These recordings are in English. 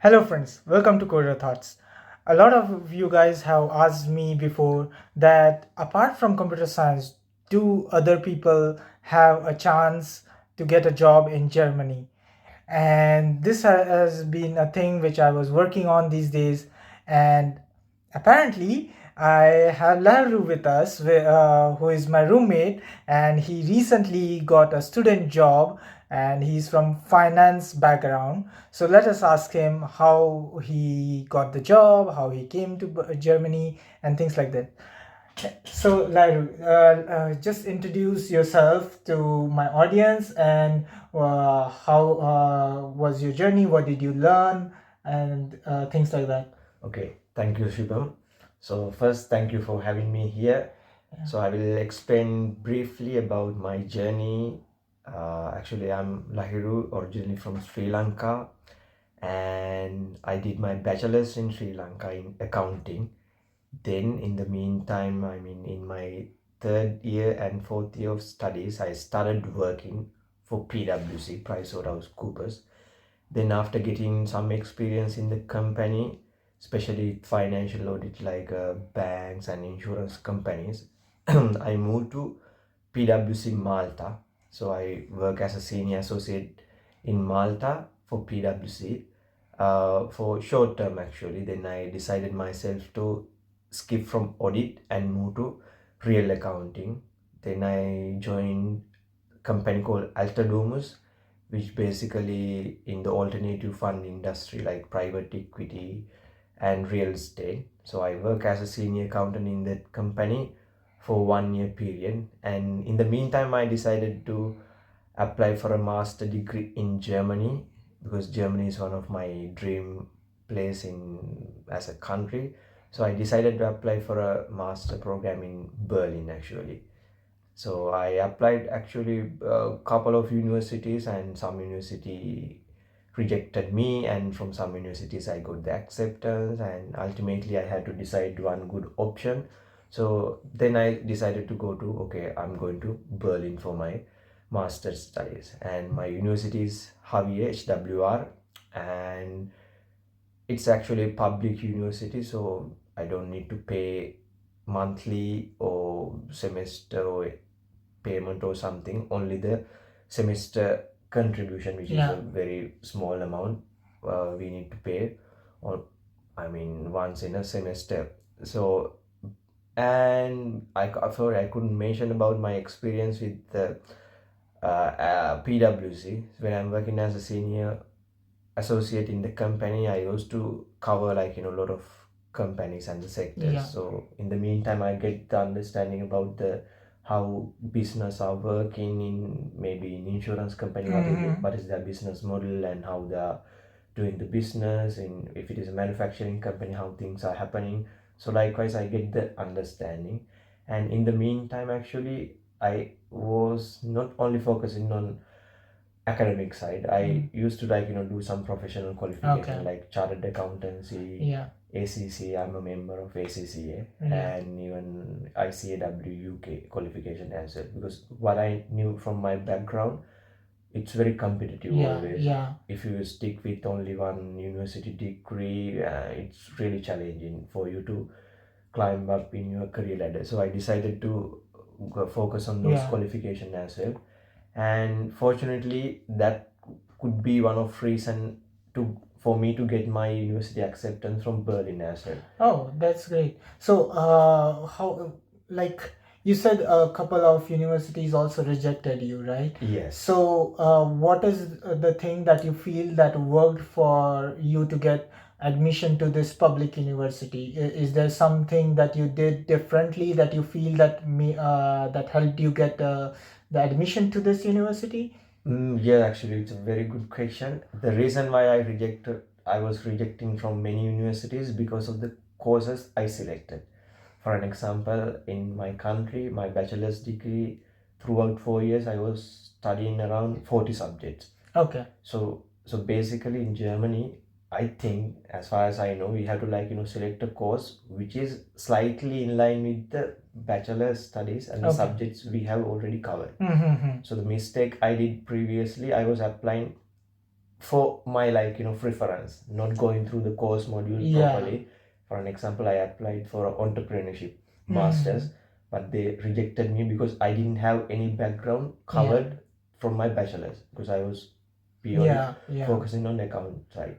Hello, friends. Welcome to Career Thoughts. A lot of you guys have asked me before that apart from computer science, do other people have a chance to get a job in Germany? And this has been a thing which I was working on these days. And apparently, I have Laru with us, who is my roommate, and he recently got a student job, and he's from finance background. So let us ask him how he got the job, how he came to Germany, and things like that. So, Lairu, just introduce yourself to my audience and how was your journey? What did you learn? And things like that. Okay, thank you, Shubham. So first, thank you for having me here. So I will explain briefly about my journey. Actually, I'm Lahiru, originally from Sri Lanka, and I did my bachelor's in Sri Lanka in accounting. Then, in the meantime, in my third year and fourth year of studies, I started working for PwC, PricewaterhouseCoopers. Then after getting some experience in the company, especially financial audit like banks and insurance companies, I moved to PwC Malta. So I work as a senior associate in Malta for PwC for short term actually. Then I decided myself to skip from audit and move to real accounting. Then I joined a company called Altadomus, which basically in the alternative fund industry like private equity and real estate. So I work as a senior accountant in that company for 1 year period. And in the meantime, I decided to apply for a master degree in Germany because Germany is one of my dream place in as a country. So I decided to apply for a master program in Berlin actually. So I applied actually a couple of universities, and some university rejected me, and from some universities I got the acceptance, and ultimately I had to decide one good option. So then I decided to go to, okay, I'm going to Berlin for my master's studies, and my university is HWR, and it's actually a public university, so I don't need to pay monthly or semester or payment or something, only the semester contribution, which is a very small amount we need to pay, or once in a semester. So, and sorry, I couldn't mention about my experience with the PwC. When I'm working as a senior associate in the company, I used to cover a lot of companies and the sectors. Yeah. So in the meantime, I get the understanding about the how business are working in maybe in insurance company, what is their business model and how they are doing the business, and if it is a manufacturing company, how things are happening. So likewise, I get the understanding. And in the meantime, actually, I was not only focusing on academic side. I used to do some professional qualification like chartered accountancy, ACC. I'm a member of ACCA, and even ICAW UK qualification as well. Because what I knew from my background, it's very competitive always. If you stick with only one university degree, it's really challenging for you to climb up in your career ladder. So I decided to focus on those qualification as well, and fortunately that could be one of reason to for me to get my university acceptance from Berlin as well. Oh, that's great. So, how, like you said, a couple of universities also rejected you, right? Yes. So, what is the thing that you feel that worked for you to get admission to this public university? Is there something that you did differently that you feel that helped you get the admission to this university? Yeah, actually, it's a very good question. The reason why I was rejecting from many universities because of the courses I selected. For an example, in my country, my bachelor's degree, throughout 4 years, I was studying around 40 subjects. Okay. So basically in Germany, I think as far as I know, we have to select a course which is slightly in line with the bachelor studies and the subjects we have already covered. So the mistake I did previously, I was applying for my like preference, not going through the course module Yeah. properly. For an example, I applied for a entrepreneurship masters, but they rejected me because I didn't have any background covered from my bachelor's, because I was purely focusing on account side.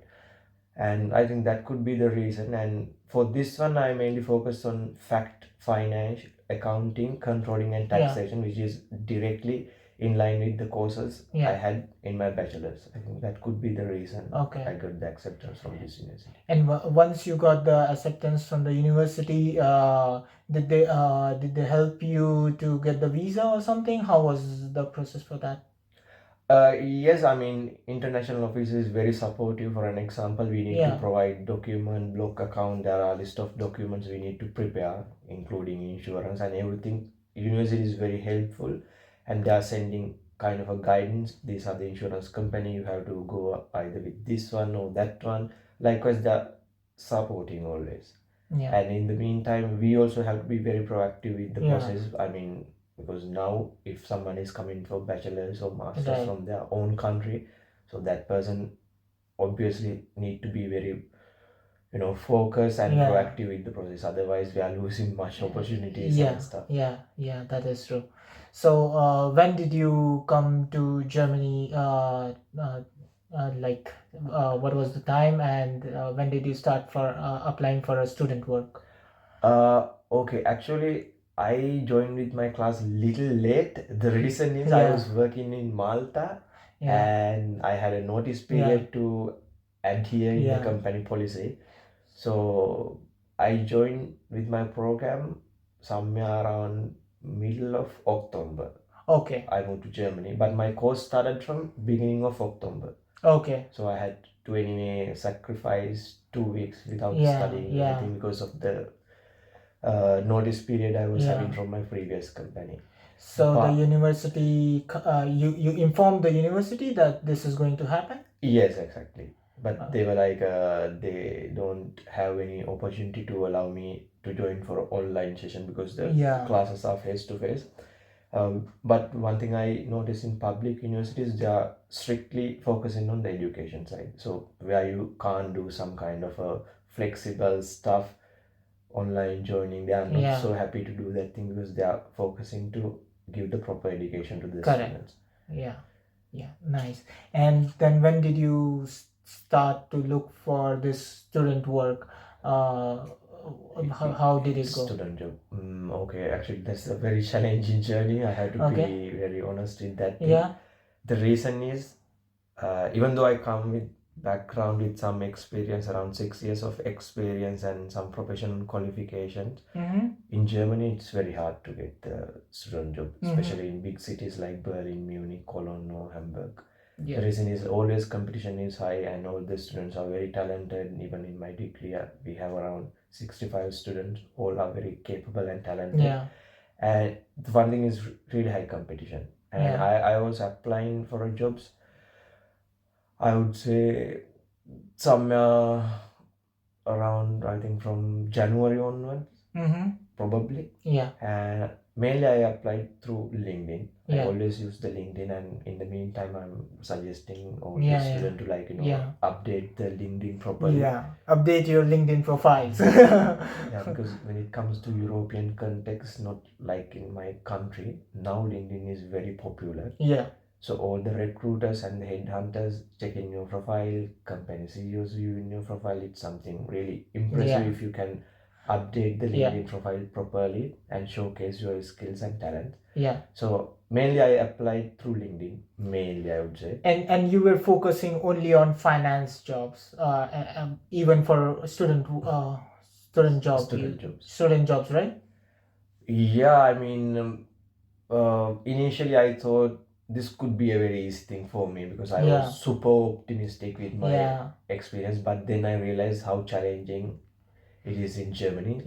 And I think that could be the reason. And for this one, I mainly focus on fact, finance, accounting, controlling, and taxation, which is directly in line with the courses I had in my bachelor's. I think that could be the reason I got the acceptance from this university. And once you got the acceptance from the university, did they help you to get the visa or something? How was the process for that? Yes, I mean, international office is very supportive. For an example, we need to provide document, block account. There are a list of documents we need to prepare, including insurance and everything. University is very helpful, and they are sending kind of a guidance. These are the insurance company. You have to go either with this one or that one. Likewise, they are supporting always. And in the meantime, we also have to be very proactive with the process. I mean, because now if someone is coming for bachelor's or master's from their own country, so that person obviously need to be very focused and proactive with the process, otherwise we are losing much opportunities and stuff. Yeah, that is true. So when did you come to Germany? Like what was the time, and when did you start for applying for a student work? Okay, actually I joined with my class little late. The reason is I was working in Malta, and I had a notice period to adhere in the company policy. So I joined with my program somewhere around middle of October. Okay. I moved to Germany, but my course started from beginning of October. Okay. So I had to anyway sacrifice 2 weeks without studying anything because of the notice period I was having from my previous company. So the university, you informed the university that this is going to happen? Yes, exactly. But they were like, they don't have any opportunity to allow me to join for online session because the classes are face to face. But one thing I notice in public universities, they are strictly focusing on the education side. So where you can't do some kind of a flexible stuff, online joining, they are not so happy to do that thing because they are focusing to give the proper education to the students. Yeah, nice. And then when did you start to look for this student work? How did it go? Student job. Okay, actually, that's a very challenging journey. I have to be very honest with that thing. The reason is, even though I come with background with some experience, around 6 years of experience and some professional qualifications, in Germany it's very hard to get the student job, especially in big cities like Berlin, Munich, Cologne, or Hamburg. The reason is always competition is high and all the students are very talented. Even in my degree, we have around 65 students, all are very capable and talented. And the one thing is really high competition. And I was applying for a jobs, I would say somewhere around, I think from January onwards, probably. And mainly I applied through LinkedIn. I always use the LinkedIn, and in the meantime, I'm suggesting all the student to update the LinkedIn properly. Update your LinkedIn profiles. Yeah, because when it comes to European context, not like in my country, now LinkedIn is very popular. So all the recruiters and the headhunters check in your profile, company CEOs view in your profile. It's something really impressive if you can update the LinkedIn profile properly and showcase your skills and talent. So mainly I applied through LinkedIn, mainly I would say. And you were focusing only on finance jobs, even for student jobs. Student jobs, right? Yeah, I mean, initially I thought this could be a very easy thing for me because I was super optimistic with my experience, but then I realized how challenging it is in Germany.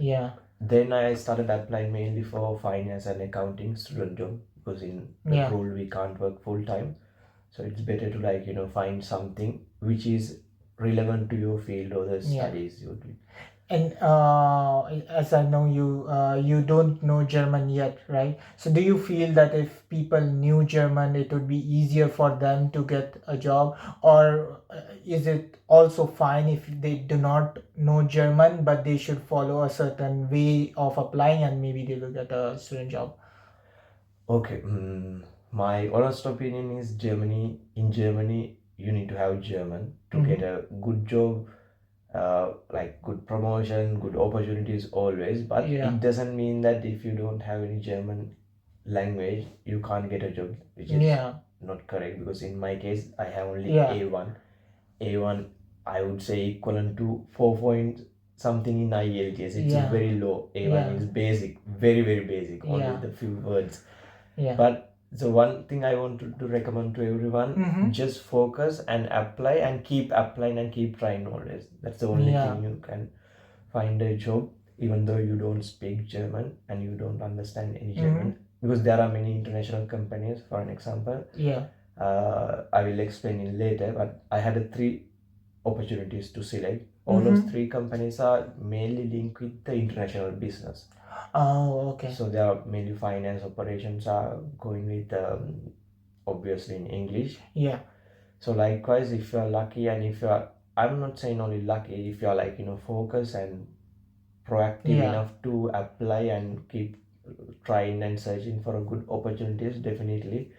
Then I started applying mainly for finance and accounting student job because in the role we can't work full time. So it's better to find something which is relevant to your field or the studies you do. And as I know you, you don't know German yet, right? So do you feel that if people knew German, it would be easier for them to get a job, or is it also fine if they do not know German, but they should follow a certain way of applying and maybe they will get a student job? Okay, my honest opinion is in Germany, you need to have German to get Mm-hmm. a good job, like good promotion, good opportunities always. But Yeah, it doesn't mean that if you don't have any German language, you can't get a job, which is yeah, not correct because in my case, I have only yeah, A1. A1, I would say equivalent to 4 point something in IELTS. It's yeah, very low. A1 yeah, is basic, very, very basic, only yeah, the few words. yeah. But the one thing I want to recommend to everyone, Mm-hmm. just focus and apply and keep applying and keep trying always. That's the only Yeah, thing you can find a job, even though you don't speak German and you don't understand any mm-hmm. German. Because there are many international companies, for an example. Yeah, I will explain in later, but I had three opportunities to select. All those mm-hmm. three companies are mainly linked with the international business. Oh, okay. So there are mainly finance operations are going with obviously in English. Yeah, So likewise, if you are lucky and if you are, I'm not saying only lucky, if you are like focused and proactive yeah, enough to apply and keep trying and searching for a good opportunities, definitely.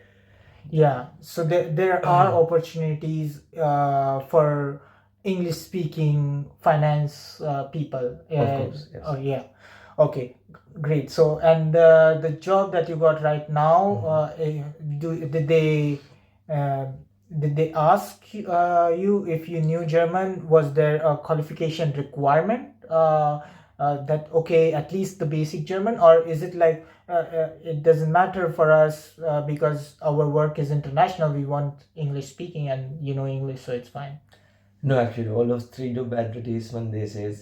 yeah. So there are opportunities for English speaking finance people. Of course, Oh yes. yeah. Okay, great. So and the job that you got right now, Mhm. do uh, did they ask you if you knew German? Was there a qualification requirement? That okay, at least the basic German, or is it like it doesn't matter for us because our work is international. We want English speaking, and you know English, so it's fine. No, actually, all those three job advertisement they says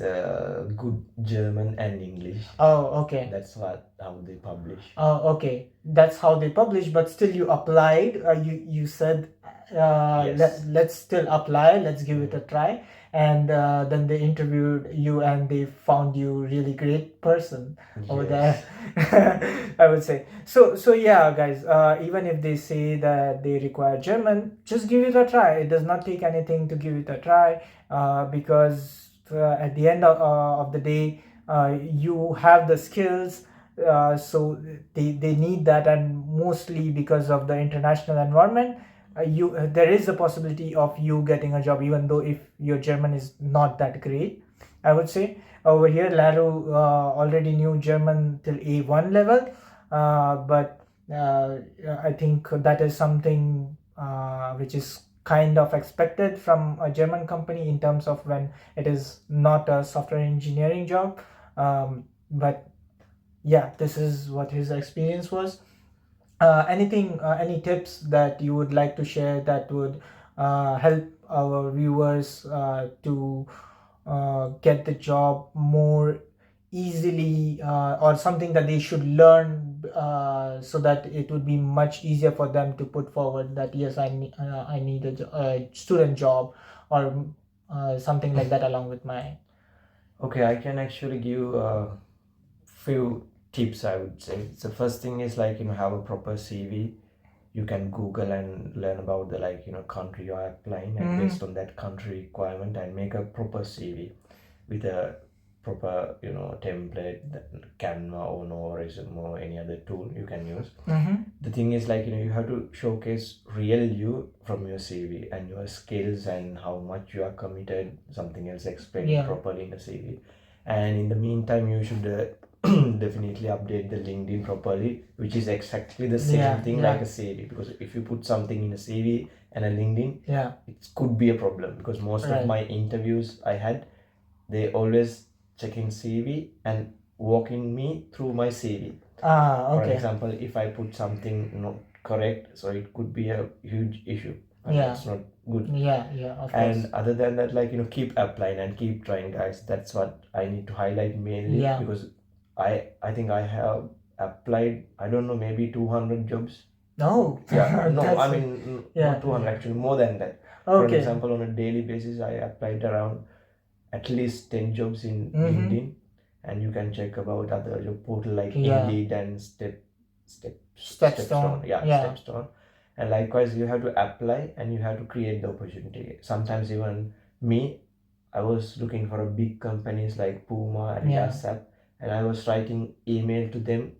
good German and English. Oh, okay. That's what how they publish. Okay, that's how they publish, but still you applied. You said Yes. let's still apply. Let's give it a Mhm. try, and then they interviewed you, and they found you really great person over there. Yes. I would say so. Yeah, guys. Even if they say that they require German, just give it a try. It does not take anything to give it a try, because at the end of the day, you have the skills, so they need that, and mostly because of the international environment, you there is a possibility of you getting a job even though if your German is not that great. I would say over here Laru already knew German till A1 level, but I think that is something which is kind of expected from a German company in terms of when it is not a software engineering job. But yeah, this is what his experience was. Any tips that you would like to share that would help our viewers to get the job more easily, or something that they should learn so that it would be much easier for them to put forward that yes, I need a student job, or something like that along with my. Okay, I can actually give a few tips. I would say the first thing is like have a proper CV. You can Google and learn about the like country you're applying, and Mhm. based on that country requirement, and make a proper CV with a proper template, Canva or no Resume or any other tool you can use. Mhm. The thing is like you have to showcase real you from your CV and your skills and how much you are committed, something else explained Yeah. properly in the CV. And in the meantime you should definitely update the LinkedIn properly, which is exactly the same Yeah. thing like a CV, because if you put something in a CV and a LinkedIn, Yeah. it could be a problem, because most of Right. my interviews I had, they always checking CV and walking me through my CV. For an Okay. example, if I put something not correct, so it could be a huge issue. I mean, Yeah. it's not good. Yeah. Yeah. Of course. And other than that, like keep applying and keep trying, guys. That's what I need to highlight mainly, Yeah. because I think I have applied, I don't know, maybe 200 jobs. No. Yeah, no, I That's mean yeah. not 200, actually more than that. For an Okay. example, on a daily basis I applied around at least 10 jobs in Mm-hmm. LinkedIn, and you can check about other job portal like Yeah. Indeed and Stepstone. Stepstone. Yeah, Yeah. Stepstone. And likewise, you have to apply and you have to create the opportunity. Sometimes even me, I was looking for a big companies like Puma and Yeah. ASAP, and I was writing email to them.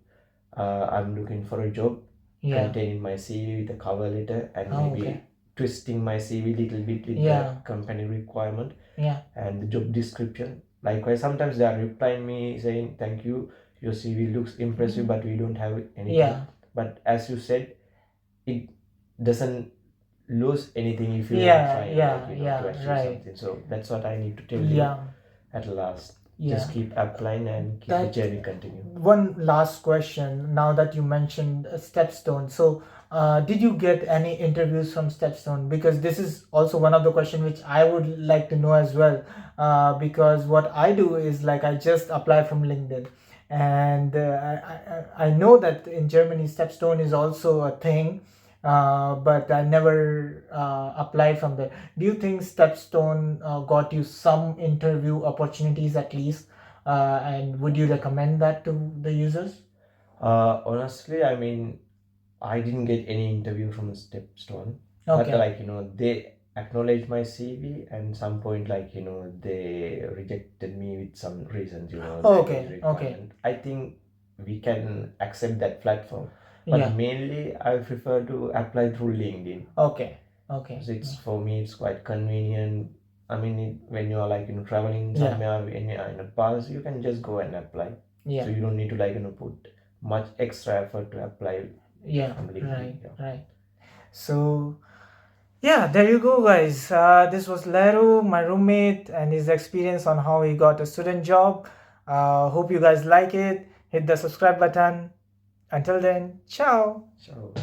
I'm looking for a job, Yeah. containing my CV with a cover letter, and Oh, maybe okay. twisting my CV little bit with Yeah. the company requirement Yeah. and the job description. Likewise, sometimes they are replying me saying, "Thank you, your CV looks impressive, but we don't have anything." Yeah. But as you said, it doesn't lose anything if you are Yeah. trying, Yeah. like, Yeah. to achieve Right. something. So that's what I need to tell you Yeah. at last. Yeah. Just keep applying and keep the That journey continue. one last question. Now that you mentioned Stepstone, so did you get any interviews from Stepstone? Because this is also one of the questions which I would like to know as well. Because what I do is like I just apply from LinkedIn, and I know that in Germany Stepstone is also a thing. But I never applied from there. Do you think Stepstone got you some interview opportunities at least? And would you recommend that to the users? Honestly, I mean, I didn't get any interview from Stepstone, but Okay. like, they acknowledged my CV, and some point, like, they rejected me with some reasons, Okay, language requirement. I think we can accept that platform, but Yeah. mainly I prefer to apply through LinkedIn. Okay. Okay. So it's, for me, it's quite convenient. I mean, when you are like, traveling Yeah. somewhere in a bus, you can just go and apply. Yeah. So you don't need to like, put much extra effort to apply Yeah. from LinkedIn. Right. Yeah. Right. So yeah, there you go, guys. This was Leru, my roommate, and his experience on how he got a student job. Hope you guys like it. Hit the subscribe button. Until then, ciao. So